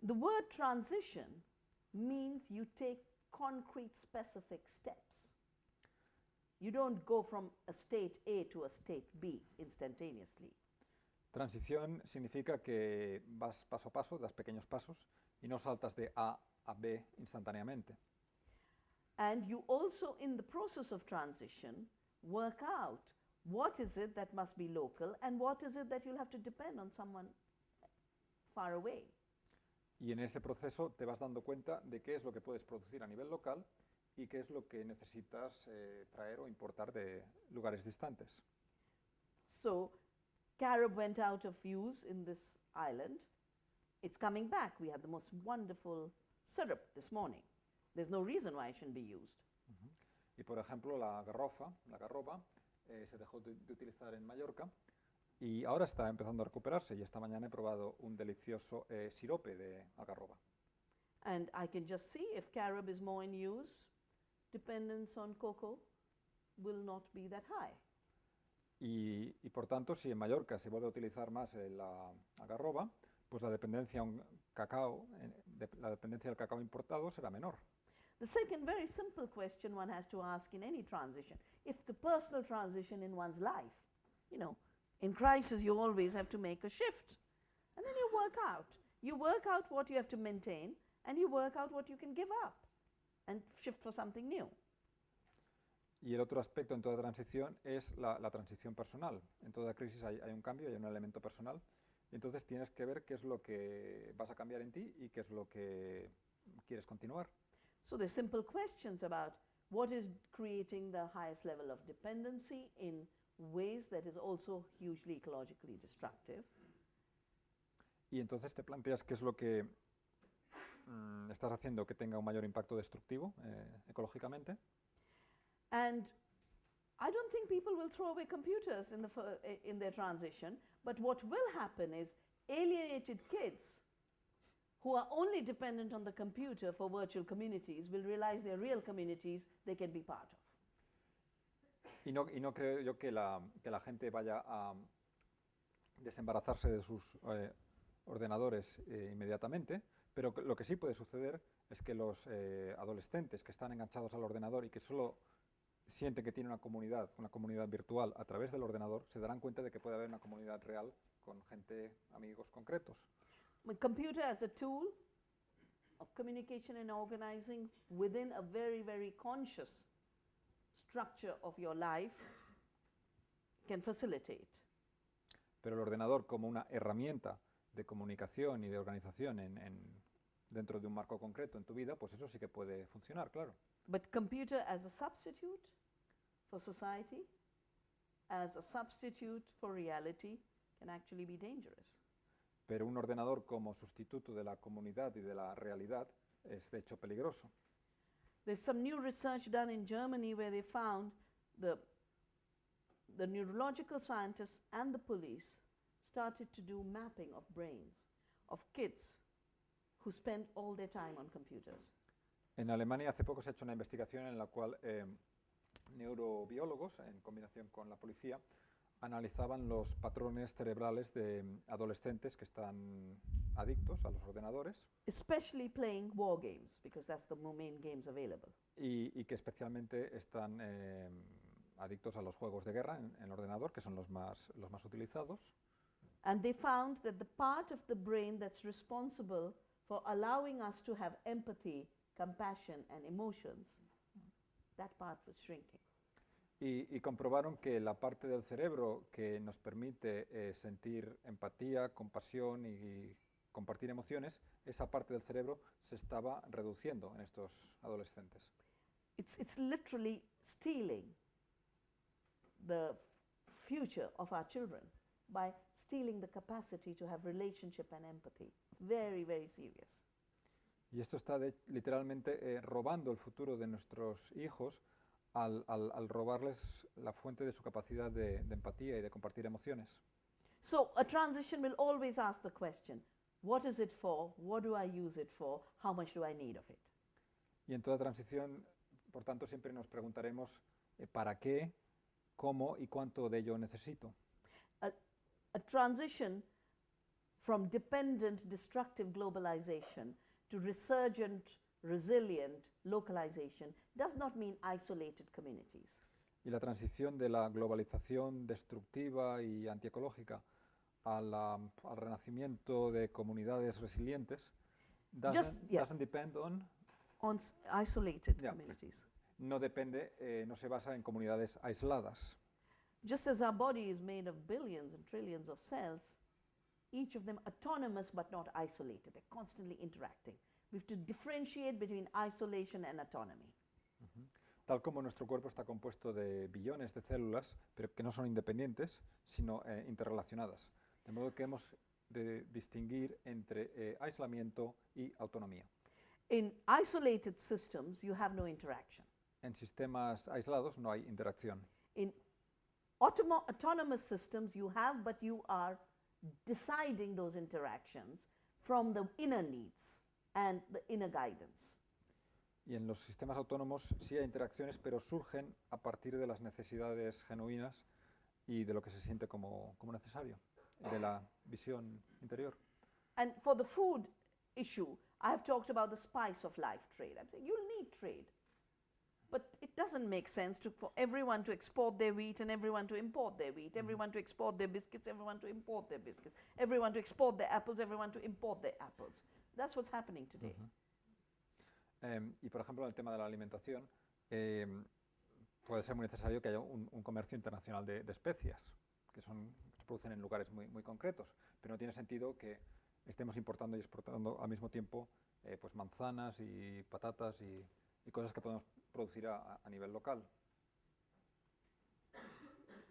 The word transition means you take concrete, specific steps. You don't go from a state A to a state B instantaneously. Transición significa que vas paso a paso, das pequeños pasos y no saltas de A a B instantáneamente. And you also, in the process of transition, work out what is it that must be local and what is it that you'll have to depend on someone far away. Y en ese proceso te vas dando cuenta de qué es lo que puedes producir a nivel local y qué es lo que necesitas traer o importar de lugares distantes. So, carob went out of use in this island. It's coming back. We had the most wonderful syrup this morning. There's no reason why it shouldn't be used. Y por ejemplo, la garroba, se dejó de utilizar en Mallorca y ahora está empezando a recuperarse y esta mañana he probado un delicioso sirope de algarroba. And I can just see if carob is more in use, dependence on cocoa will not be that high. Y por tanto, si en Mallorca se vuelve a utilizar más la algarroba, pues la dependencia del cacao importado será menor. The second very simple question one has to ask in any transition, if it's a personal transition in one's life, in crisis you always have to make a shift. And then you work out. You work out what you have to maintain and you work out what you can give up and shift for something new. Y el otro aspecto en toda transición es la transición personal. En toda crisis hay un cambio, hay un elemento personal. Y entonces tienes que ver qué es lo que vas a cambiar en ti y qué es lo que quieres continuar. So there's simple questions about what is creating the highest level of dependency in ways that is also hugely ecologically destructive. Y entonces te planteas qué es lo que estás haciendo que tenga un mayor impacto destructivo ecológicamente. And I don't think people will throw away computers in their transition, but what will happen is alienated kids who are only dependent on the computer for virtual communities will realize they're real communities they can be part of. Y no creo yo que la gente vaya a desembarazarse de sus ordenadores inmediatamente, pero lo que sí puede suceder es que los adolescentes que están enganchados al ordenador y que solo sienten que tienen una comunidad virtual a través del ordenador, se darán cuenta de que puede haber una comunidad real con gente, amigos concretos. A computer as a tool of communication and organizing within a very, very conscious structure of your life can facilitate. Pero el ordenador como una herramienta de comunicación y de organización dentro de un marco concreto en tu vida, pues eso sí que puede funcionar, claro. But computer as a substitute for society, as a substitute for reality, can actually be dangerous. Pero un ordenador como sustituto de la comunidad y de la realidad es de hecho peligroso. There's some new research done in Germany where they found the neurological scientists and the police started to do mapping of brains of kids who spend all their time on computers. En Alemania hace poco se ha hecho una investigación en la cual neurobiólogos, en combinación con la policía, analizaban los patrones cerebrales de adolescentes que están adictos a los ordenadores. Especially playing war games, because that's the main games available. Y que especialmente están adictos a los juegos de guerra en el ordenador, que son los más utilizados. And they found that the part of the brain that's responsible for allowing us to have empathy, compassion and emotions, that part was shrinking. Y comprobaron que la parte del cerebro que nos permite sentir empatía, compasión y compartir emociones, esa parte del cerebro se estaba reduciendo en estos adolescentes. It's literally stealing the future of our children by stealing the capacity to have relationship and empathy. Very, very serious. Y esto está literalmente robando el futuro de nuestros hijos al robarles la fuente de su capacidad de empatía y de compartir emociones. So a transition will always ask the question, what is it for? What do I use it for? How much do I need of it? Y en toda transición, por tanto, siempre nos preguntaremos ¿para qué, cómo y cuánto de ello necesito? A transition from dependent, destructive globalization to resurgent, resilient localization does not mean isolated communities. Y la transición de la globalización destructiva y antiecológica al renacimiento de comunidades resilientes doesn't depend on Isolated Yeah. communities. no depende, no se basa en comunidades aisladas. Just as our body is made of billions and trillions of cells, each of them autonomous but not isolated. They're constantly interacting. We have to differentiate between isolation and autonomy. Tal como nuestro cuerpo está compuesto de billones de células, pero que no son independientes, sino interrelacionadas. De modo que hemos de distinguir entre aislamiento y autonomía. In isolated systems, you have no interaction. En sistemas aislados no hay interacción. In autonomous systems, you have, but you are deciding those interactions from the inner needs and the inner guidance. Y en los sistemas autónomos sí hay interacciones, pero surgen a partir de las necesidades genuinas y de lo que se siente como necesario, de la visión interior. And for the food issue, I have talked about the spice of life trade. I'm saying you'll need trade. But it doesn't make sense for everyone to export their wheat and everyone to import their wheat, everyone to export their biscuits, everyone to import their biscuits, everyone to export their apples, everyone to import their apples. That's what's happening today. Y por ejemplo, en el tema de la alimentación, puede ser muy necesario que haya un comercio internacional de especias, que se producen en lugares muy concretos, pero no tiene sentido que estemos importando y exportando al mismo tiempo pues manzanas y patatas y cosas que podemos producir a nivel local.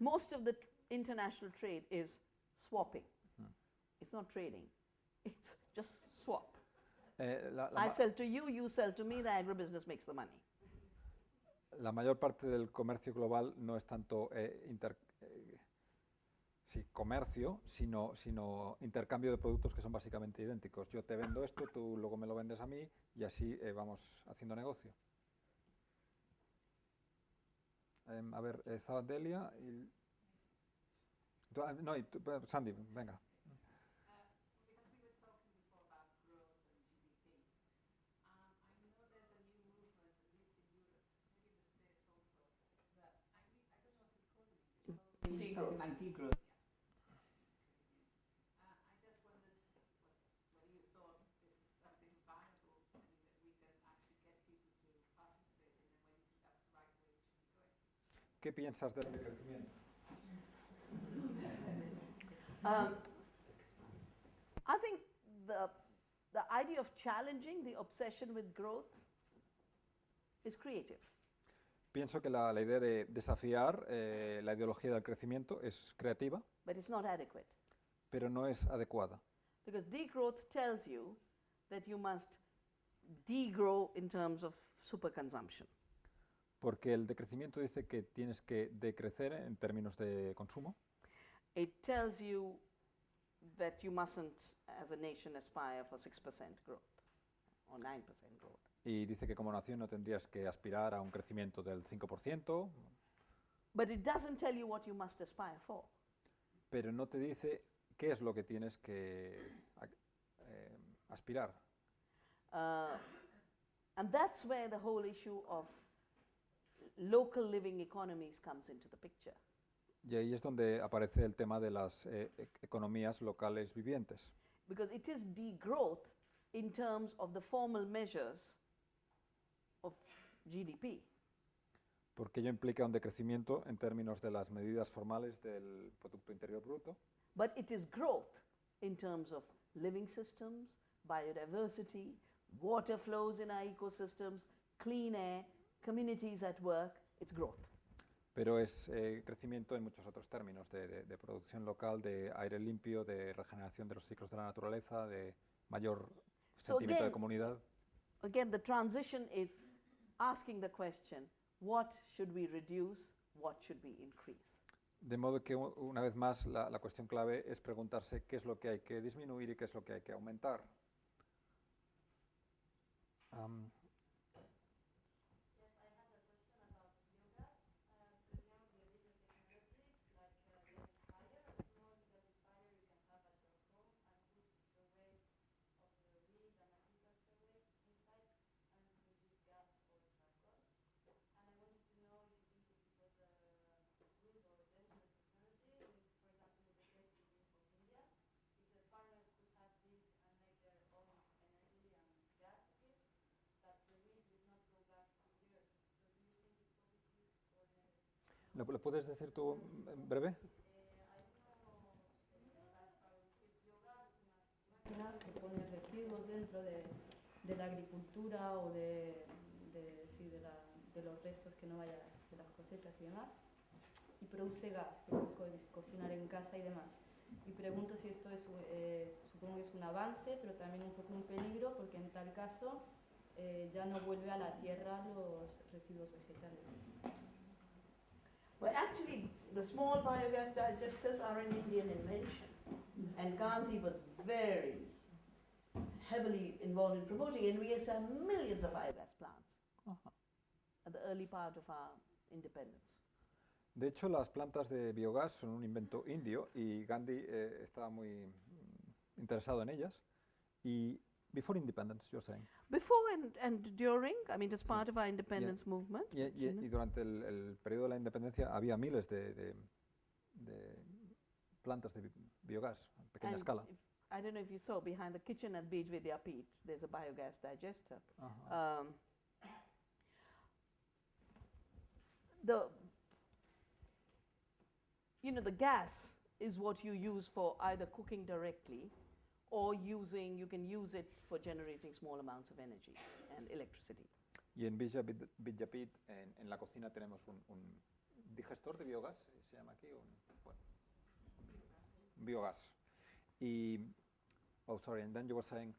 Most of the international trade is swapping. It's not trading. It's just swap. I sell to you, you sell to me, the agribusiness makes the money. La mayor parte del comercio global no es tanto comercio, sino intercambio de productos que son básicamente idénticos. Yo te vendo esto, tú luego me lo vendes a mí y así vamos haciendo negocio. A ver, estaba Delia y... Sandy, venga. Something like degrowth. I just wondered whether you thought this is something viable and that we can actually get people to participate in, and whether you think that's the right way we should be going. ¿Qué piensas del decrecimiento? I think the idea of challenging the obsession with growth is creative. Pienso que la idea de desafiar la ideología del crecimiento es creativa, But it's not adequate. pero no es adecuada. Because degrowth tells you that you must degrow in terms of superconsumption. Porque el decrecimiento dice que tienes que decrecer en términos de consumo. It tells you that you mustn't, as a nation, aspire for 6% growth or 9% growth. Y dice que como nación no tendrías que aspirar a un crecimiento del 5%, But it doesn't tell you what you must aspire for. pero no te dice qué es lo que tienes que aspirar. And that's where the whole issue of local living economies comes into the picture. Y ahí es donde aparece el tema de las economías locales vivientes. Because it is degrowth in terms of the formal measures of GDP. Porque ello implica un decrecimiento en términos de las medidas formales del Producto Interior Bruto, But it is growth in terms of living systems, biodiversity, water flows in our ecosystems, clean air, communities at work. It's growth. pero es crecimiento en muchos otros términos, de producción local, de aire limpio, de regeneración de los ciclos de la naturaleza, de mayor sentimiento de comunidad. Again, the transition is asking the question, what should we reduce, what should we increase? De modo que, una vez más, la cuestión clave es preguntarse qué es lo que hay que disminuir y qué es lo que hay que aumentar. ¿Lo puedes decir tú en breve? Máquinas que ponen residuos dentro de la agricultura o sí, de los restos que no vaya de las cosechas y demás, y produce gas que puedes cocinar en casa y demás. Y pregunto si esto es, supongo que es un avance, pero también un poco un peligro, porque en tal caso ya no vuelve a la tierra los residuos vegetales. Well, actually, the small biogas digesters are an Indian invention. And Gandhi was very heavily involved in promoting it. And we used to have millions of biogas plants at the early part of our independence. De hecho, las plantas de biogás son un invento indio y Gandhi estaba muy interesado en ellas. Y before independence, you're saying. Before and during, I mean, as part of our independence movement. Y durante el periodo de la independencia había miles de plantas de biogás a pequeña escala. I don't know if you saw behind the kitchen at Pt.3, there's a biogas digester. The gas is what you use for either cooking directly or you can use it for generating small amounts of energy and electricity. Y en Pt.3, en la cocina tenemos un digestor de biogás, se llama aquí, un biogás. And then you were saying.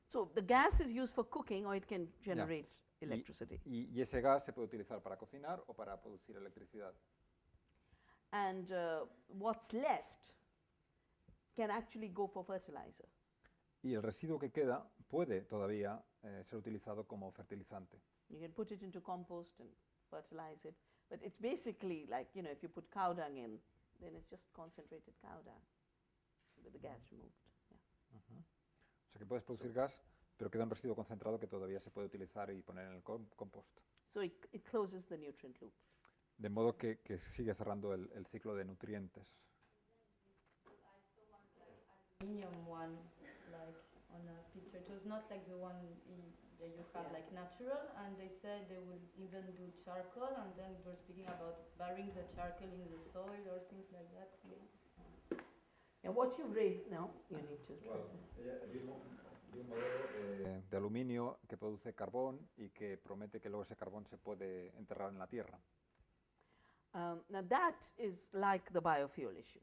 So the gas is used for cooking or it can generate electricity. Y ese gas se puede utilizar para cocinar o para producir electricidad. And what's left can actually go for fertilizer. Y el residuo que queda puede todavía ser utilizado como fertilizante. You can put it into compost and fertilize it, but it's basically like, if you put cow dung in, then it's just concentrated cow dung with the gas removed. O sea que puedes producir gas, pero queda un residuo concentrado que todavía se puede utilizar y poner en el compost. So it closes the nutrient loop. De modo que sigue cerrando el ciclo de nutrientes. Aluminium one, like on a picture. It was not like the one that you have like natural, and they said they would even do charcoal, and then they were speaking about burying the charcoal in the soil or things like that. And what you raised now, you need to try Un modelo de aluminio que produce carbón y que promete que luego ese carbón se puede enterrar en la tierra. now that is like the biofuel issue.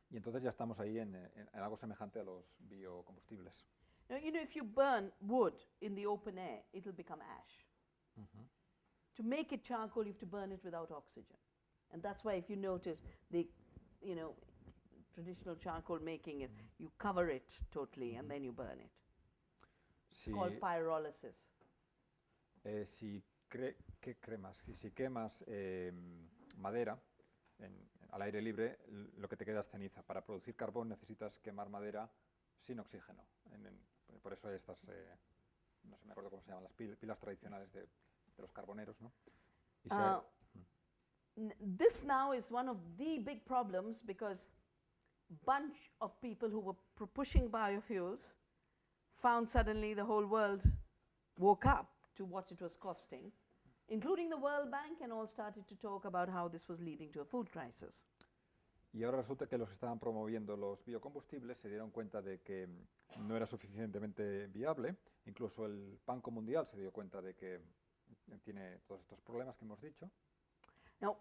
Y entonces ya estamos ahí en algo semejante a los biocombustibles. Now, if you burn wood in the open air, it will become ash. To make it charcoal, you have to burn it without oxygen. And that's why if you notice the, traditional charcoal making is you cover it totally and then you burn it. It's called pyrolysis. Si quemas madera al aire libre, lo que te queda es ceniza. Para producir carbón necesitas quemar madera sin oxígeno. Por eso hay estas, no sé, me acuerdo cómo se llaman, las pilas tradicionales de los carboneros, ¿no? This now is one of the big problems because bunch of people who were pushing biofuels found suddenly the whole world woke up to what it was costing, including the World Bank, and all started to talk about how this was leading to a food crisis. Y ahora resulta que los que estaban promoviendo los biocombustibles se dieron cuenta de que no era suficientemente viable. Incluso el Banco Mundial se dio cuenta de que tiene todos estos problemas que hemos dicho. Now,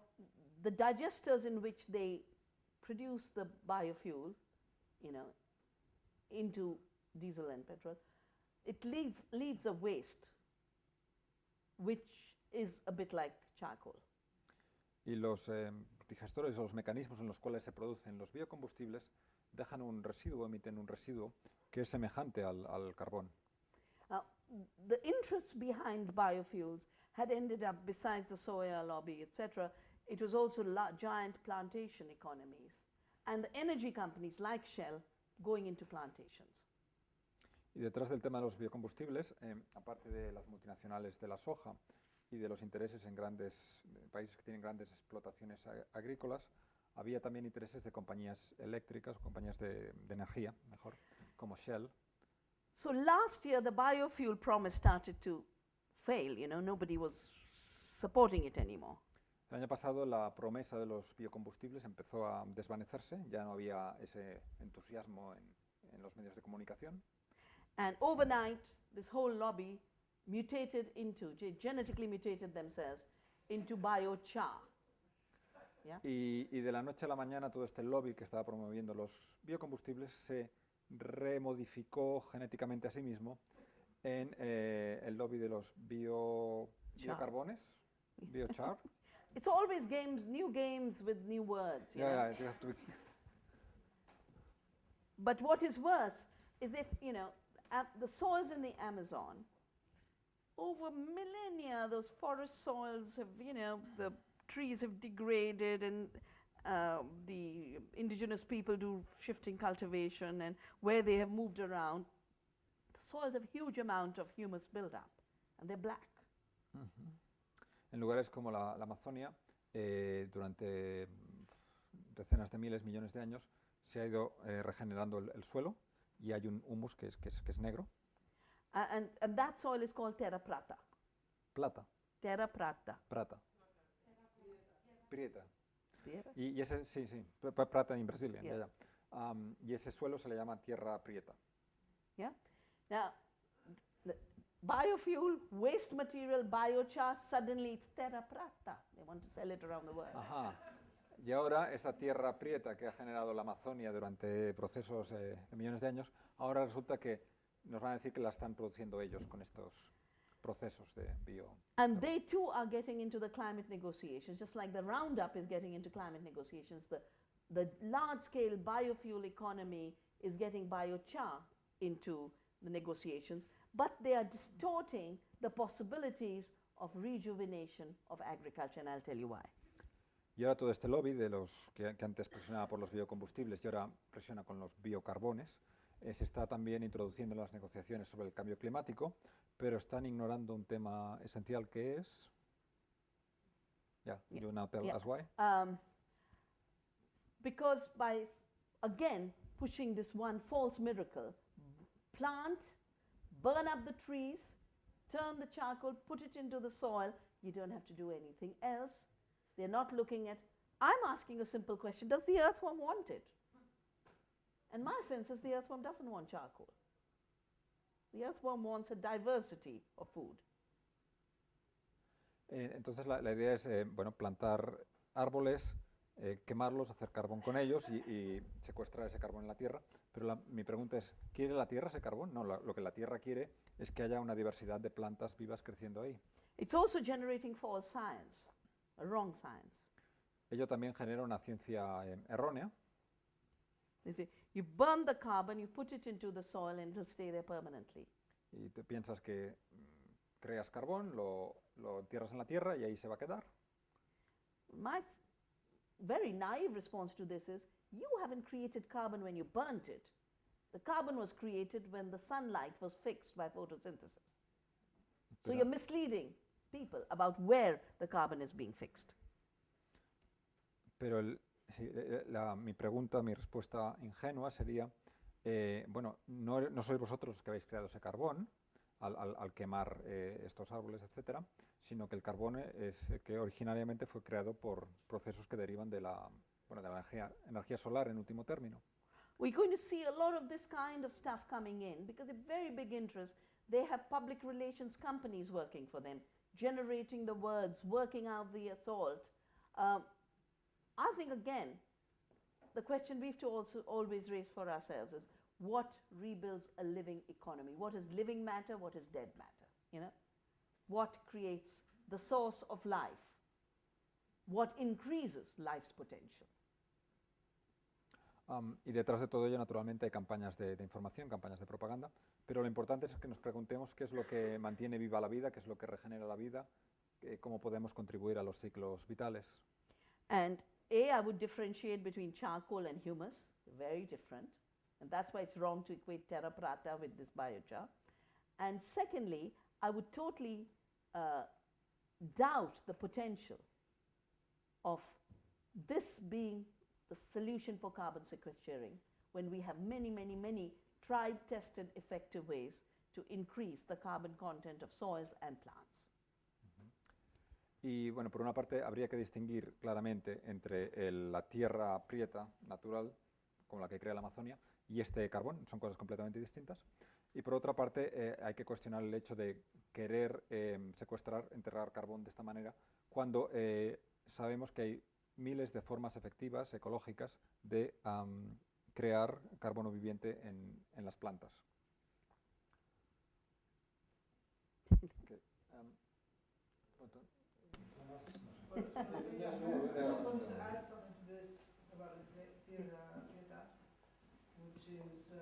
the digesters in which they produce the biofuel, into diesel and petrol, it leaves a waste, which is a bit like charcoal. Y los digestores o los mecanismos en los cuales se producen los biocombustibles dejan un residuo, emiten un residuo que es semejante al carbón. Now, the interest behind biofuels had ended up, besides the soya lobby, etc., it was also giant plantation economies and the energy companies like Shell going into plantations. Y detrás del tema de los biocombustibles, aparte de las multinacionales de la soja y de los intereses en grandes países que tienen grandes explotaciones agrícolas, había también intereses de compañías eléctricas, compañías de energía, mejor, como Shell. So last year the biofuel promise started to fail, nobody was supporting it anymore. El año pasado la promesa de los biocombustibles empezó a desvanecerse, ya no había ese entusiasmo en los medios de comunicación. And overnight, this whole lobby mutated into, genetically mutated themselves into biochar. Yeah? Y de la noche a la mañana todo este lobby que estaba promoviendo los biocombustibles se remodificó genéticamente a sí mismo en el lobby de los biocarbones, biochar. It's always new games with new words. You know? Yeah, you have to be But what is worse is the soils in the Amazon, over millennia, those forest soils have, the trees have degraded and the indigenous people do shifting cultivation, and where they have moved around, the soils have huge amount of humus buildup, and they're black. En lugares como la Amazonia, durante decenas de miles, millones de años, se ha ido regenerando el suelo y hay un humus que es negro. And that soil is called Terra Prata. Plata. Terra Prata. Prata. Prieta. Prieta? Y ese, sí, plata en Brasil, Yeah. ya. Y ese suelo se le llama tierra prieta. Yeah. Now, the biofuel, waste material, biochar, suddenly it's Terra Prata. They want to sell it around the world. Ajá. Y ahora esa tierra prieta que ha generado la Amazonia durante procesos de millones de años, ahora resulta que nos van a decir que la están produciendo ellos con estos procesos de bio. And they too are getting into the climate negotiations, just like the Roundup is getting into climate negotiations. The large-scale biofuel economy is getting biochar into the negotiations, but they are distorting the possibilities of rejuvenation of agriculture, and I'll tell you why. Y ahora todo este lobby de los que antes presionaba por los biocombustibles y ahora presiona con los biocarbones, se está también introduciendo en las negociaciones sobre el cambio climático, pero están ignorando un tema esencial que es... you now tell us why. Because by, again, pushing this one false miracle, plant, burn up the trees, turn the charcoal, put it into the soil, you don't have to do anything else. They're not looking at, I'm asking a simple question, does the earthworm want it? And my sense is the earthworm doesn't want charcoal. The earthworm wants a diversity of food. Entonces la idea es plantar árboles, quemarlos, hacer carbón con ellos y secuestrar ese carbón en la tierra. Pero mi pregunta es, ¿quiere la tierra ese carbón? No, lo que la tierra quiere es que haya una diversidad de plantas vivas creciendo ahí. It's also generating false science, a wrong science. Ello también genera una ciencia errónea. You see, you burn the carbon, you put it into the soil, and it'll stay there permanently. Y tú piensas que creas carbón, lo entierras en la tierra y ahí se va a quedar. My very naive response to this is, you haven't created carbon when you burnt it. The carbon was created when the sunlight was fixed by photosynthesis. So you're misleading people about where the carbon is being fixed. Pero mi pregunta, mi respuesta ingenua sería, no sois vosotros los que habéis creado ese carbón al quemar estos árboles, etcétera, sino que el carbón es que originariamente fue creado por procesos que derivan de la energía solar en último término. We're going to see a lot of this kind of stuff coming in because they're very big interest. They have public relations companies working for them, generating the words, working out the assault. I think, again, the question we have to also always raise for ourselves is, what rebuilds a living economy? What is living matter? What is dead matter? You know, what creates the source of life? What increases life's potential? Y detrás de todo ello, naturalmente, hay campañas de información, campañas de propaganda, pero lo importante es que nos preguntemos qué es lo que mantiene viva la vida, qué es lo que regenera la vida, cómo podemos contribuir a los ciclos vitales. And I would differentiate between charcoal and humus, very different, and that's why it's wrong to equate terra prata with this biochar. And secondly, I would totally doubt the potential of this being the solution for carbon sequestering when we have many, many, many tried, tested, effective ways to increase the carbon content of soils and plants. Y bueno, por una parte habría que distinguir claramente entre la tierra prieta natural, como la que crea la Amazonia, y este carbón, son cosas completamente distintas. Y por otra parte hay que cuestionar el hecho de querer secuestrar, enterrar carbón de esta manera, cuando sabemos que hay miles de formas efectivas, ecológicas, de crear carbono viviente en las plantas. Okay. I just wanted to add something to this about the Terra, which is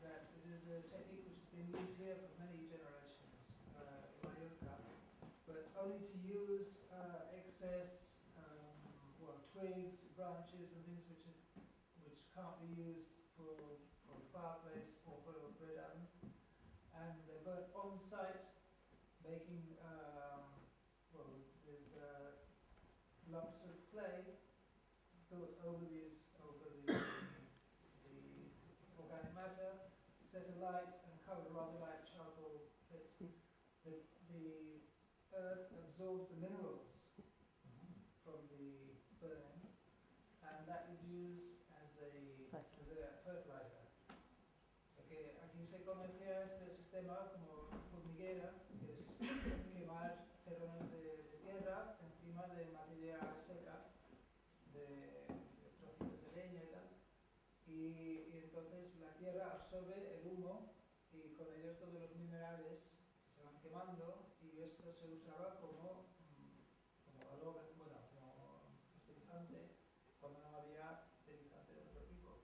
that it is a technique which has been used here for many generations in Mallorca, but only to use excess twigs, branches, and things which can't be used for the fireplace or for a bread oven, and they burn on site, making lumps of clay built over the organic matter, set alight and covered rather like charcoal pits. The earth absorbs the minerals from the burning, and that is used as a fertilizer. Okay, aquí se conocía este sistema como formiguera, que es quemar terrenos de tierra encima de materia seca, de trocitos de leña y tal, y entonces la tierra absorbe el humo y con ellos todos los minerales se van quemando, y esto se usaba como adobe, como fertilizante cuando no había fertilizante de otro tipo.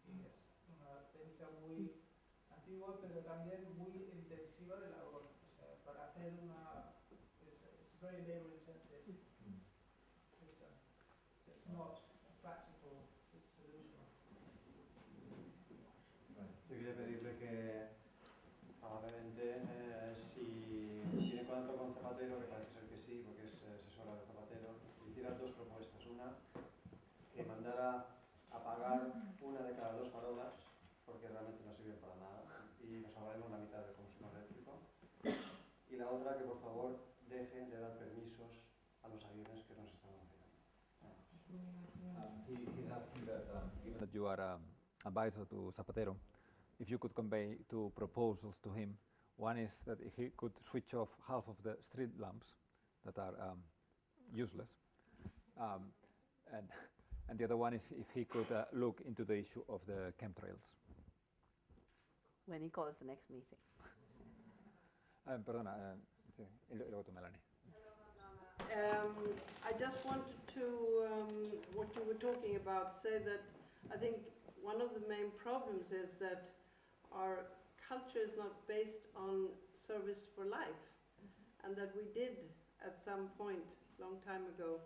Y es una técnica muy antigua, pero también muy intensiva de labor. O sea, para hacer it's very labor intensive system. So it's not a practical solution. Yo quería pedirle que amablemente, si tiene contacto con Zapatero, que parece ser que sí, porque es asesora de Zapatero, hiciera dos propuestas. Una, que mandara a pagar una de cada dos farolas, porque realmente no sirven para nada, y nos ahorraremos la mitad del consumo eléctrico. Y la otra, que por favor dejen de dar permisos a los aviones que nos están confinando. He's asking that, given that you are advisor to Zapatero, if you could convey two proposals to him. One is that he could switch off half of the street lamps that are useless, and the other one is if he could look into the issue of the chemtrails. When he calls the next meeting. Perdona, sí, y luego tú, Melanie. I just wanted to, what you were talking about, say that I think one of the main problems is that our culture is not based on service for life, and that we did at some point, long time ago,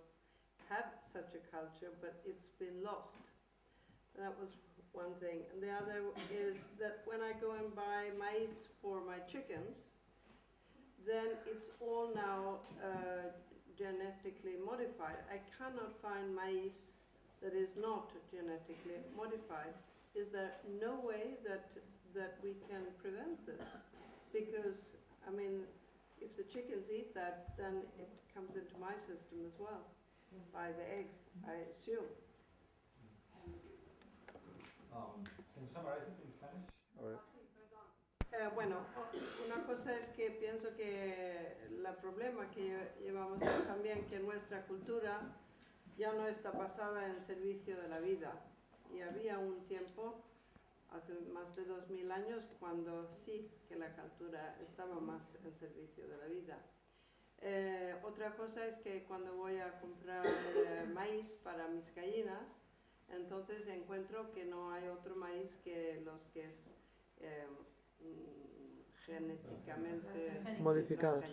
have such a culture, but it's been lost. That was one thing. And the other is that when I go and buy maize for my chickens, then it's all now genetically modified. I cannot find maize that is not genetically modified. Is there no way that we can prevent this? Because, I mean, if the chickens eat that, then it comes into my system as well, by the eggs, I assume. Can you summarize it in Spanish? Or? Bueno, una cosa es que pienso que el problema que llevamos es también que nuestra cultura ya no está basada en servicio de la vida. Y había un tiempo, hace más de 2000 años, cuando sí que la cultura estaba más en servicio de la vida. Otra cosa es que cuando voy a comprar maíz para mis gallinas, entonces encuentro que no hay otro maíz que los que es genéticamente modificados.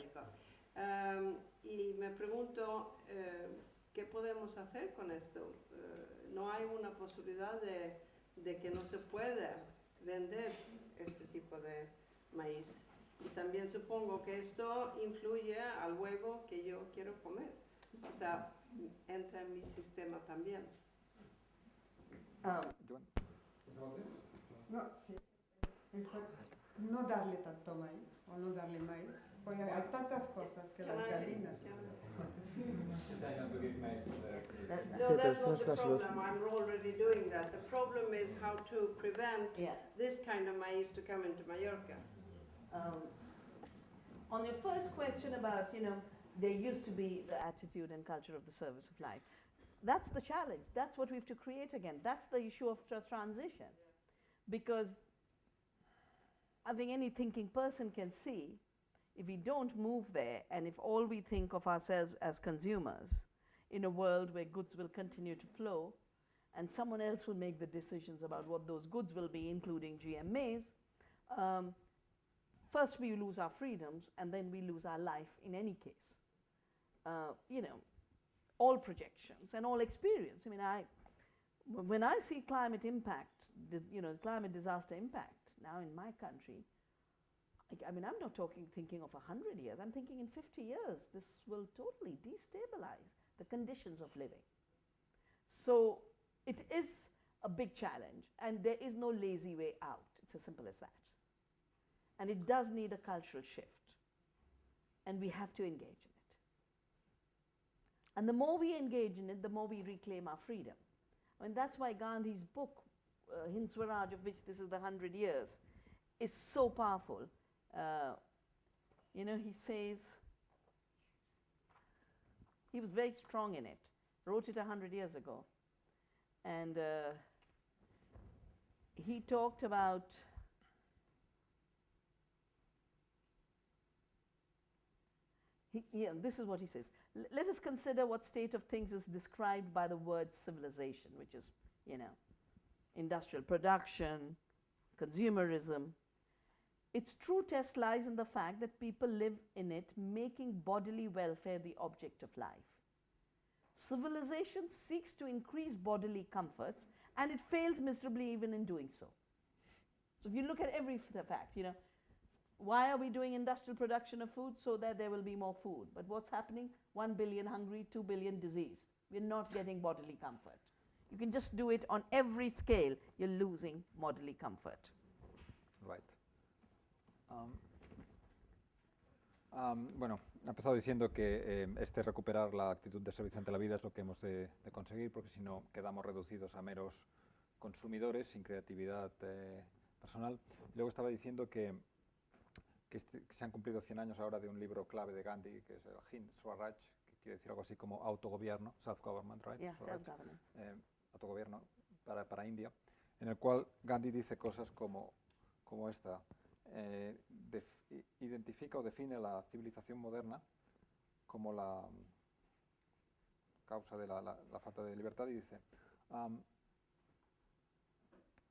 Y me pregunto, ¿qué podemos hacer con esto? No hay una posibilidad de que no se pueda vender este tipo de maíz. Y también supongo que esto influye al huevo que yo quiero comer. O sea, entra en mi sistema también. No, sí. no darle tanto maíz o no darle maíz, porque hay tantas cosas que las gallinas. That- No, that's not the problem. I'm already doing that. The problem is how to prevent yeah. this kind of maize to come into Mallorca. On your first question about, there used to be the attitude and culture of the service of life. That's the challenge. That's what we have to create again. That's the issue of transition. Because I think any thinking person can see, if we don't move there, and if all we think of ourselves as consumers in a world where goods will continue to flow, and someone else will make the decisions about what those goods will be, including GM maize, first we lose our freedoms, and then we lose our life in any case. All projections and all experience. I mean, when I see climate impact, climate disaster impact now in my country, I'm not thinking of 100 years. I'm thinking in 50 years, this will totally destabilize the conditions of living. So it is a big challenge, and there is no lazy way out. It's as simple as that. And it does need a cultural shift, and we have to engage in it. And the more we engage in it, the more we reclaim our freedom. And that's why Gandhi's book, Hind Swaraj, of which this is the 100 years, is so powerful. He says, he was very strong in it, wrote it 100 years ago. And he talked about this is what he says. Let us consider what state of things is described by the word civilization, which is, industrial production, consumerism. Its true test lies in the fact that people live in it, making bodily welfare the object of life. Civilization seeks to increase bodily comforts, and it fails miserably even in doing so. So if you look at every fact, why are we doing industrial production of food? So that there will be more food. But what's happening? 1 billion hungry, 2 billion diseased. We're not getting bodily comfort. You can just do it on every scale. You're losing bodily comfort. Right. Bueno, ha empezado diciendo que recuperar la actitud de servicio ante la vida es lo que hemos de conseguir, porque si no quedamos reducidos a meros consumidores sin creatividad personal. Luego estaba diciendo que se han cumplido 100 años ahora de un libro clave de Gandhi, que es el Hind Swaraj, que quiere decir algo así como autogobierno, self-government, right? Yeah, Swaraj, self-governance. Autogobierno para India, en el cual Gandhi dice cosas como esta. Identifica o define la civilización moderna como la causa de la falta de libertad y dice,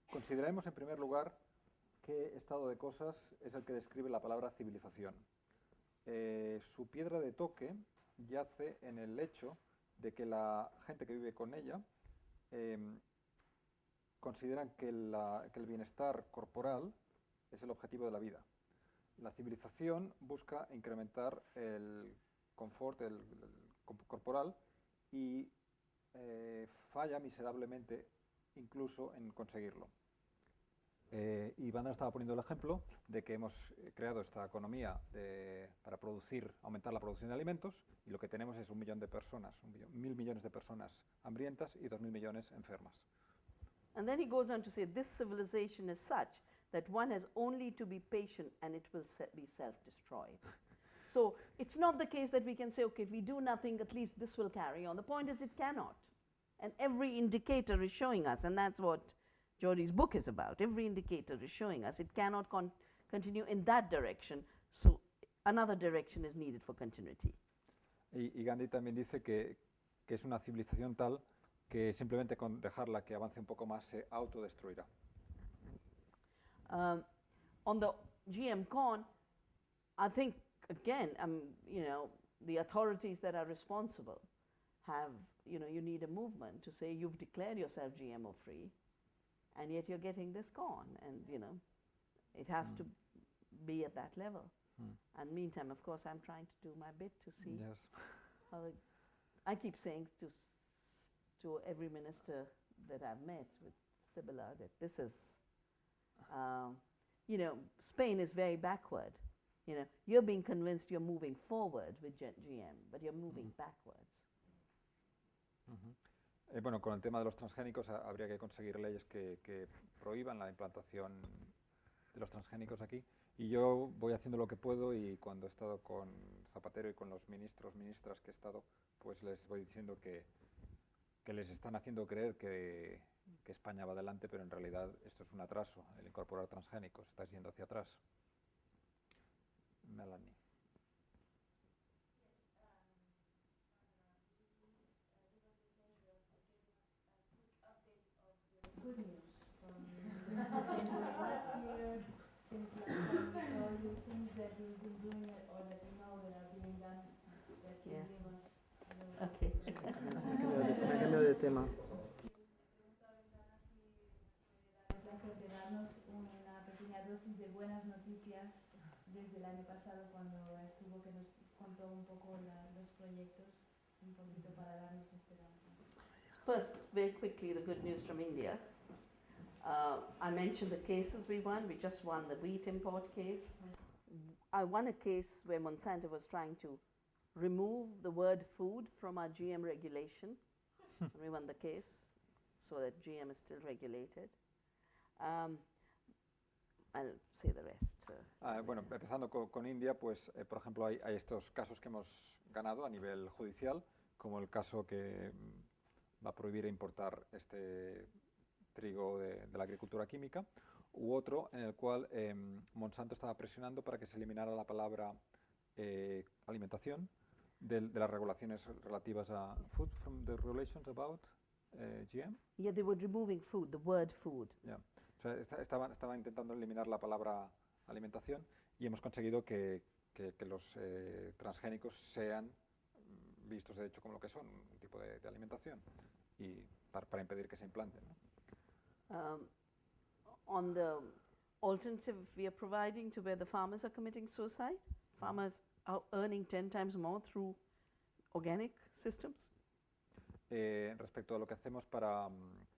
consideremos en primer lugar qué estado de cosas es el que describe la palabra civilización. Su piedra de toque yace en el hecho de que la gente que vive con ella consideran que el bienestar corporal es el objetivo de la vida. La civilización busca incrementar el confort corporal y falla miserablemente incluso en conseguirlo. Y Vandana estaba poniendo el ejemplo de que hemos creado esta economía para aumentar la producción de alimentos, y lo que tenemos es 1 millón de personas, 1.000 millones de personas hambrientas y 2.000 millones enfermas. And then he goes on to say, this civilization is such that one has only to be patient and it will be self-destroyed. So it's not the case that we can say, okay, if we do nothing, at least this will carry on. The point is it cannot. And every indicator is showing us, and that's what Jodi's book is about. Every indicator is showing us it cannot continue in that direction, so another direction is needed for continuity. Y Gandhi también dice que es una civilización tal que simplemente con dejarla que avance un poco más se autodestruirá. On the GM corn, I think, again, the authorities that are responsible have, you need a movement to say you've declared yourself GMO free, and yet you're getting this corn, and, it has to be at that level. And meantime, of course, I'm trying to do my bit to see Yes. how I keep saying to every minister that I've met with Sibila that this is you know, Spain is very backward. You know, you're being convinced you're moving forward with GM, but you're moving backwards. Bueno, con el tema de los transgénicos habría que conseguir leyes que prohíban la implantación de los transgénicos aquí. Y yo voy haciendo lo que puedo, y cuando he estado con Zapatero y con los ministras que he estado, pues les voy diciendo que les están haciendo creer que España va adelante, pero en realidad esto es un atraso, el incorporar transgénicos, estáis yendo hacia atrás. Melanie. Good news from last year, since last time we saw you, things that you've been doing or that you know that are being done that can Yeah. give us. Okay. Me he cambiado de tema. De darnos una pequeña dosis de buenas noticias desde el año pasado cuando estuvo, que nos contó un poco los proyectos, un poquito para darnos esperanza. First, very quickly, the good news from India. I mentioned the cases we won. We just won the wheat import case. I won a case where Monsanto was trying to remove the word food from our GM regulation. And we won the case so that GM is still regulated. I'll say the rest. Bueno, empezando con India, pues por ejemplo hay estos casos que hemos ganado a nivel judicial, como el caso que va a prohibir importar este trigo de la agricultura química, u otro en el cual Monsanto estaba presionando para que se eliminara la palabra alimentación de las regulaciones relativas a food, from the regulations about GM. Yeah, they were removing food, the word food. Yeah. O sea, estaba intentando eliminar la palabra alimentación, y hemos conseguido que los transgénicos sean vistos de hecho como lo que son, un tipo de alimentación, y para impedir que se implanten, ¿no? On the alternative we are providing to where the farmers are committing suicide, farmers are earning 10 times more through organic systems. Respecto a lo que hacemos para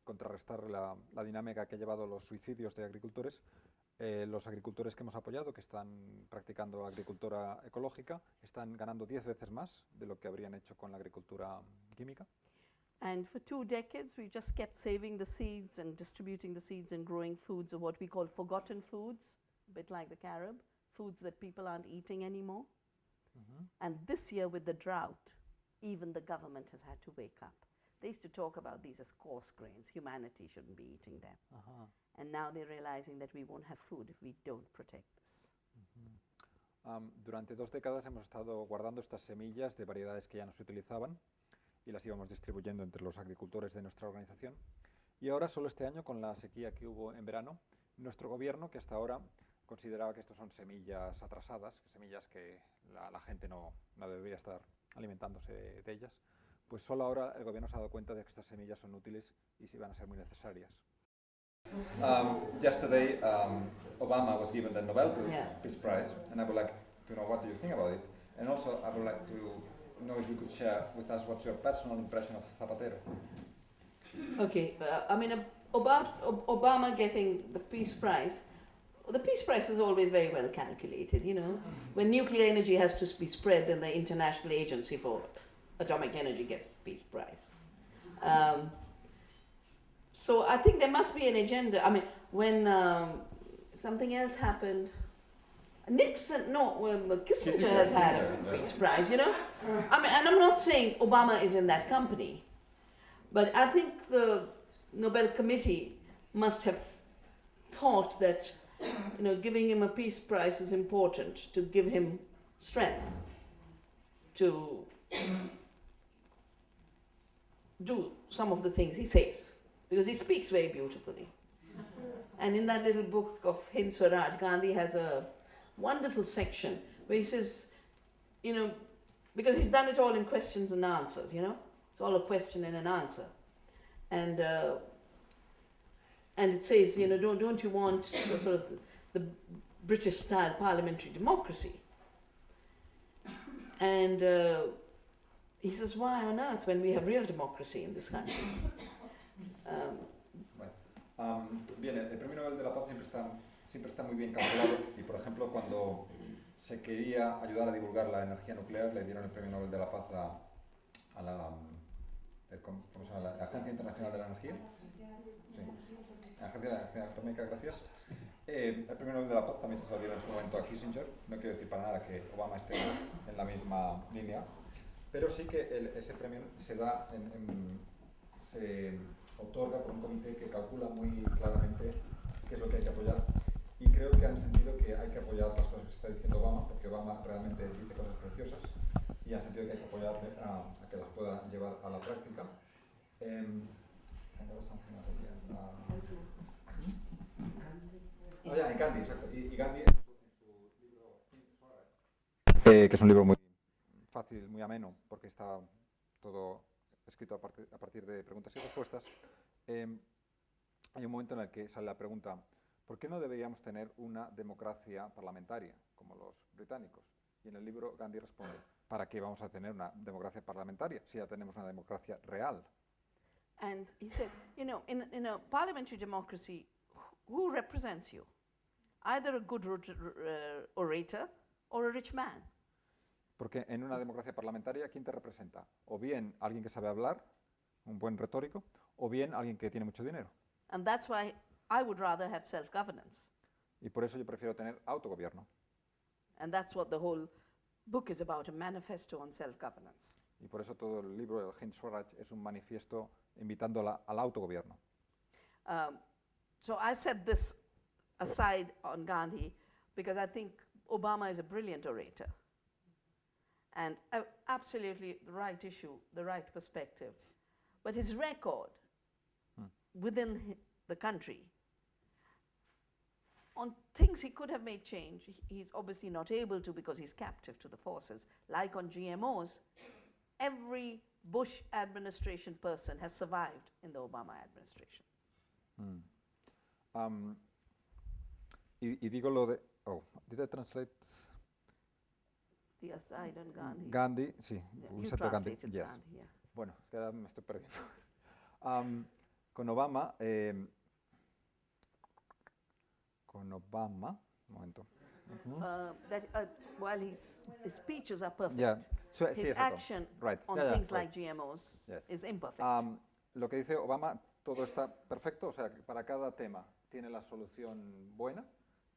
contrarrestar la dinámica que ha llevado los suicidios de agricultores, los agricultores que hemos apoyado, que están practicando agricultura ecológica, están ganando 10 veces más de lo que habrían hecho con la agricultura química. And for 2 decades, we just kept saving the seeds and distributing the seeds and growing foods of what we call forgotten foods, a bit like the carob, foods that people aren't eating anymore. And this year with the drought, even the government has had to wake up. They used to talk about these as coarse grains. Humanity shouldn't be eating them. And now they're realizing that we won't have food if we don't protect this. Durante 2 décadas hemos estado guardando estas semillas de variedades que ya no se utilizaban, y las íbamos distribuyendo entre los agricultores de nuestra organización. Y ahora, solo este año, con la sequía que hubo en verano, nuestro gobierno, que hasta ahora consideraba que estos son semillas atrasadas, semillas que la gente no debería estar alimentándose de ellas, pues solo ahora el gobierno se ha dado cuenta de que estas semillas son útiles y sí van a ser muy necesarias. Yesterday, Obama was given the Nobel Peace Prize, and I would like to know what do you think about it, and also I would like to know if you could share with us what's your personal impression of Zapatero. Okay, I mean, about Obama getting the Peace Prize is always very well calculated, you know. When nuclear energy has to be spread, then the International Agency for Atomic Energy gets the Peace Prize. So I think there must be an agenda. I mean, when something else happened, Kissinger has had a Peace Prize, you know. I mean, and I'm not saying Obama is in that company, but I think the Nobel Committee must have thought that, you know, giving him a Peace Prize is important to give him strength to do some of the things he says, because he speaks very beautifully. And in that little book of Hind Swaraj, Gandhi has a wonderful section where he says, you know, because he's done it all in questions and answers, you know, it's all a question and an answer, and it says, you know, don't you want sort of the British style parliamentary democracy? And he says, why on earth when we have real democracy in this country? Bien, el Premio Nobel de la Paz siempre está siempre está muy bien calculado y, por ejemplo, cuando se quería ayudar a divulgar la energía nuclear, le dieron el Premio Nobel de la Paz a la, ¿cómo se llama? La Agencia Internacional de la Energía. Sí. La Agencia de la Energía Atómica, gracias. El Premio Nobel de la Paz también se lo dieron en su momento a Kissinger. No quiero decir para nada que Obama esté en la misma línea, pero sí que ese premio se da, se otorga por un comité que calcula muy claramente qué es lo que hay que apoyar. Y creo que han sentido que hay que apoyar las cosas que está diciendo Obama, porque Obama realmente dice cosas preciosas, y han sentido que hay que apoyarle a que las pueda llevar a la práctica. En Gandhi, exacto. Y Gandhi en su libro, que es un libro muy fácil, muy ameno, porque está todo escrito a partir de preguntas y respuestas. Hay un momento en el que sale la pregunta: ¿por qué no deberíamos tener una democracia parlamentaria, como los británicos? Y en el libro Gandhi responde: ¿para qué vamos a tener una democracia parlamentaria si ya tenemos una democracia real? And he said, in a parliamentary democracy, who represents you? Either a good orator or a rich man. Porque en una democracia parlamentaria, ¿quién te representa? O bien alguien que sabe hablar, un buen retórico, o bien alguien que tiene mucho dinero. And that's why I would rather have self-governance. Y por eso yo prefiero tener autogobierno. And that's what the whole book is about, a manifesto on self-governance. Y por eso todo el libro del Hind Swaraj es un manifiesto invitando al autogobierno. So I set this aside on Gandhi because I think Obama is a brilliant orator. And absolutely the right issue, the right perspective. But his record within the country, on things he could have made change, he's obviously not able to because he's captive to the forces. Like on GMOs, every Bush administration person has survived in the Obama administration. Y digo lo de... Oh, did I translate? The aside on Gandhi. Gandhi, sí. Yeah, We you said the Gandhi, translated yes. Gandhi, yeah. Bueno, es que ahora me estoy perdiendo. Con Obama, un momento. While his speeches are perfect, Yeah. So, his sí, exacto. action Right. on Yeah, things right. like GMOs Yes. is imperfect. Lo que dice Obama, todo está perfecto, o sea, que para cada tema tiene la solución buena,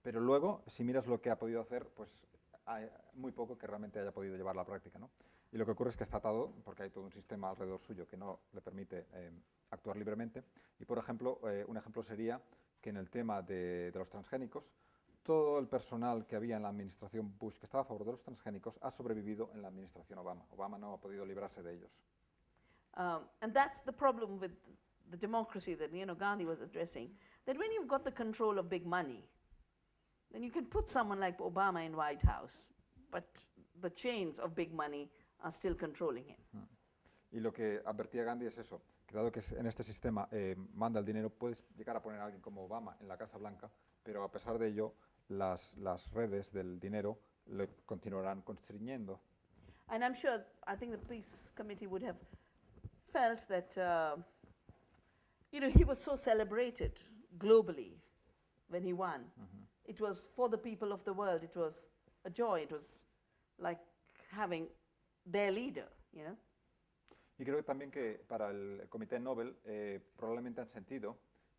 pero luego, si miras lo que ha podido hacer, pues hay muy poco que realmente haya podido llevar a la práctica, ¿no? Y lo que ocurre es que está atado, porque hay todo un sistema alrededor suyo que no le permite actuar libremente. Y, por ejemplo, un ejemplo sería que en el tema de los transgénicos, todo el personal que había en la administración Bush que estaba a favor de los transgénicos ha sobrevivido en la administración Obama. Obama no ha podido librarse de ellos. And that's the problem with the democracy that Gandhi was addressing, that when you've got the control of big money, then you can put someone like Obama in White House, but the chains of big money are still controlling him. Y lo que advertía Gandhi es eso, que dado que en este sistema manda el dinero, puedes llegar a poner a alguien como Obama en la Casa Blanca, pero a pesar de ello, las redes del dinero le continuarán constriñendo. And I'm sure, I think the Peace Committee would have felt that, he was so celebrated globally when he won. It was for the people of the world, it was a joy, it was like having their leader, Y creo también que para el Comité Nobel probablemente han sentido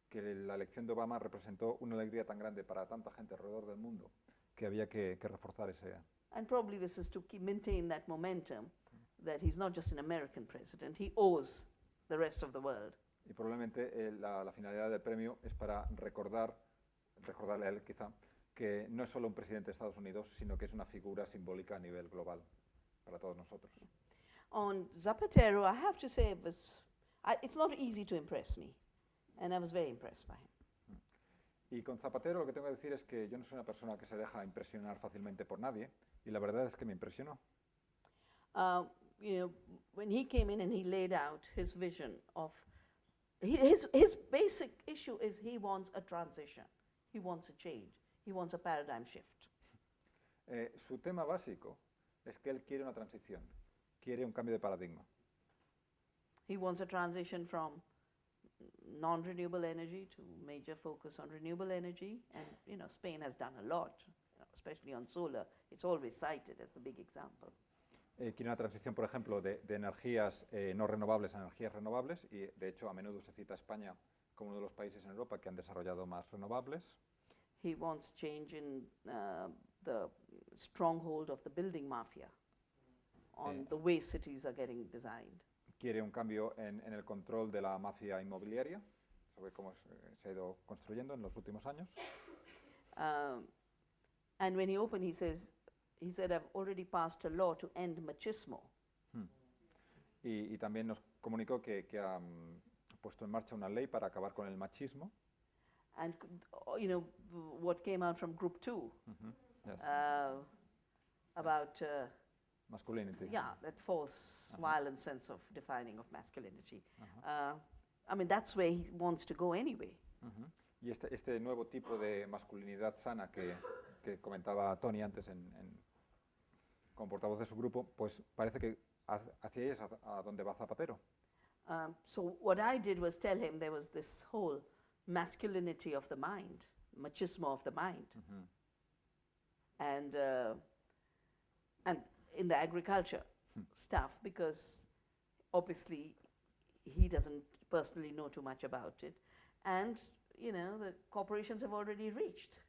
que la elección de Obama representó una alegría tan grande para tanta gente alrededor del mundo que había que reforzar ese... And probably this is to maintain that momentum, that he's not just an American president, he owes the rest of the world. Y probablemente la finalidad del premio es para recordarle a él quizá, que no es solo un presidente de Estados Unidos, sino que es una figura simbólica a nivel global para todos nosotros. On Zapatero, I have to say, it's not easy to impress me, and I was very impressed by him. Y con Zapatero lo que tengo que decir es que yo no soy una persona que se deja impresionar fácilmente por nadie, y la verdad es que me impresionó. When he came in and he laid out his vision of, his basic issue is he wants a transition, he wants a change, he wants a paradigm shift. Su tema básico es que él quiere una transición, quiere un cambio de paradigma. He wants a transition from non-renewable energy to major focus on renewable energy. And, Spain has done a lot, especially on solar. It's always cited as the big example. Quiere una transición, por ejemplo, de energías no renovables a energías renovables y, de hecho, a menudo se cita a España como uno de los países en Europa que han desarrollado más renovables. He wants change in the stronghold of the building mafia on the way cities are getting designed. Quiere un cambio en el control de la mafia inmobiliaria, sobre cómo se ha ido construyendo en los últimos años. And when he opened, he said, I've already passed a law to end machismo. Y también nos comunicó que ha puesto en marcha una ley para acabar con el machismo. And, what came out from Group 2 Yes. about Masculinity. that false, violent sense of defining of masculinity. That's where he wants to go anyway. Y este nuevo tipo de masculinidad sana que comentaba Tony antes como portavoz de su grupo, pues parece que hacia ahí es a donde va Zapatero. So what I did was tell him there was this whole masculinity of the mind, machismo of the mind. And in the agriculture stuff, because obviously he doesn't personally know too much about it. And, the corporations have already reached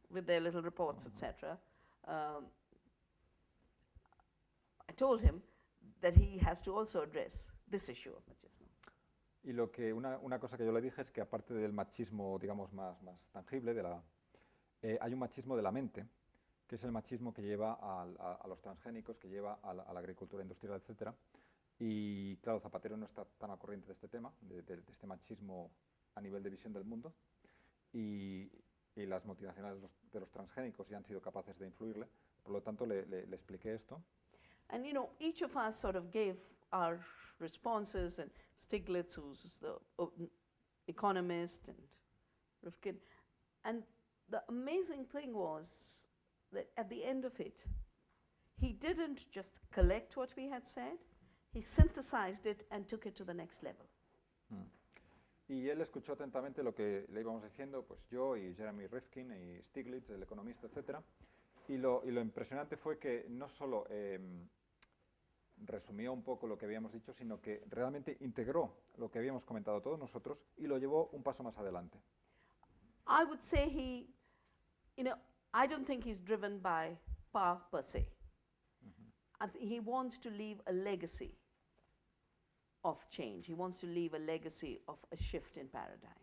with their little reports, etc. I told him that he has to also address this issue of machismo. Y una cosa que yo le dije es que aparte del machismo, digamos, más tangible, hay un machismo de la mente, que es el machismo que lleva a los transgénicos, que lleva a la agricultura industrial, etc. Y claro, Zapatero no está tan al corriente de este tema, de este machismo a nivel de visión del mundo, y las multinacionales de los transgénicos ya han sido capaces de influirle. Por lo tanto, le expliqué esto. And each of us sort of gave our responses, and Stiglitz, who's the economist, and Rifkin. And the amazing thing was that at the end of it, he didn't just collect what we had said, he synthesized it and took it to the next level. Y él escuchó atentamente lo que le íbamos diciendo, pues yo y Jeremy Rifkin y Stiglitz, el economista, etc. Y lo impresionante fue que no solo resumió un poco lo que habíamos dicho, sino que realmente integró lo que habíamos comentado todos nosotros y lo llevó un paso más adelante. I would say I don't think he's driven by power per se. He wants to leave a legacy of change. He wants to leave a legacy of a shift in paradigm.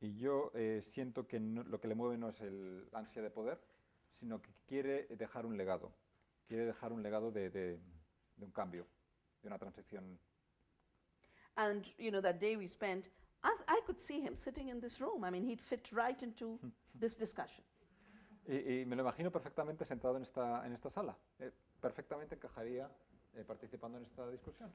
Y yo siento que lo que le mueve no es el ansia de poder, sino que quiere dejar un legado. Quiere dejar un legado de un cambio, de una transición. And, that day we spent, I could see him sitting in this room. I mean, he'd fit right into this discussion. Y me lo imagino perfectamente sentado en esta sala. Perfectamente encajaría participando en esta discusión.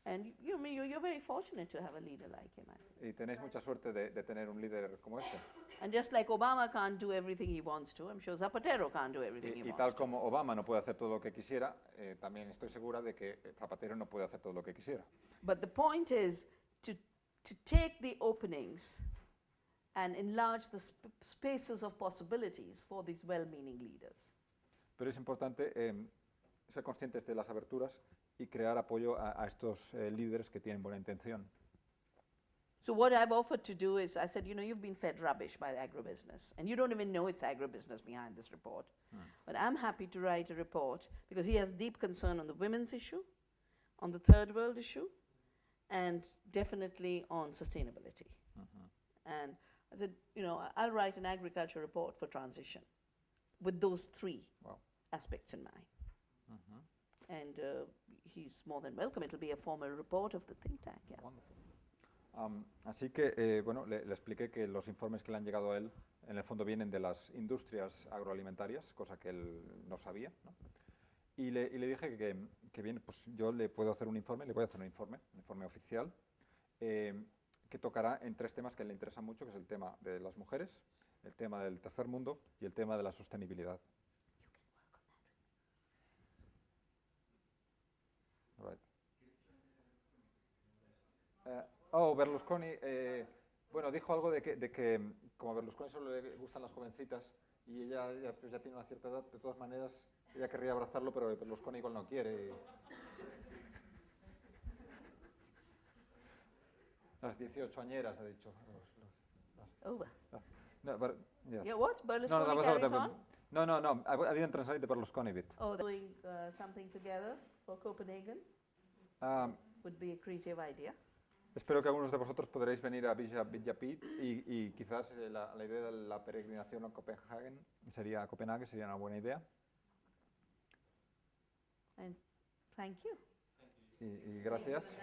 And you're very fortunate to have a leader like him. Y tenéis mucha suerte de tener un líder como este. And just like Obama can't do everything he wants to, I'm sure Zapatero can't do everything he Y wants tal to. como Obama no puede hacer todo lo que quisiera, también estoy segura de que Zapatero no puede hacer todo lo que quisiera. But the point is to take the openings and enlarge the spaces of possibilities for these well-meaning leaders. Pero es importante ser conscientes de las aberturas y crear apoyo a estos líderes que tienen buena intención. So what I've offered to do is, I said, you've been fed rubbish by the agribusiness, and you don't even know it's agribusiness behind this report. But I'm happy to write a report, because he has deep concern on the women's issue, on the third world issue, and definitely on sustainability. And I said, I'll write an agriculture report for transition with those three aspects in mind. And he's more than welcome. It'll be a formal report of the think tank. Yeah. Wonderful. Así que, le expliqué que los informes que le han llegado a él, en el fondo vienen de las industrias agroalimentarias, cosa que él no sabía, ¿no? Y le dije que bien, pues yo le puedo hacer un informe, le voy a hacer un informe oficial, que tocará en tres temas que le interesan mucho, que es el tema de las mujeres, el tema del tercer mundo y el tema de la sostenibilidad. Right. Oh, Berlusconi, bueno, dijo algo de que como a Berlusconi solo le gustan las jovencitas y ella pues ya tiene una cierta edad, de todas maneras ella querría abrazarlo, pero Berlusconi igual no quiere. Las 18 añeras, ha dicho. Over. No, but, yes. Yeah, what? No, Berlusconi that was carries what I- on? No, I didn't translate the Berlusconi bit. Oh, they're doing something together for Copenhagen Um, would be a creative idea. Espero que algunos de vosotros podréis venir a Vidyapit y quizás la idea de la peregrinación a Copenhague sería una buena idea. And thank you. Y gracias.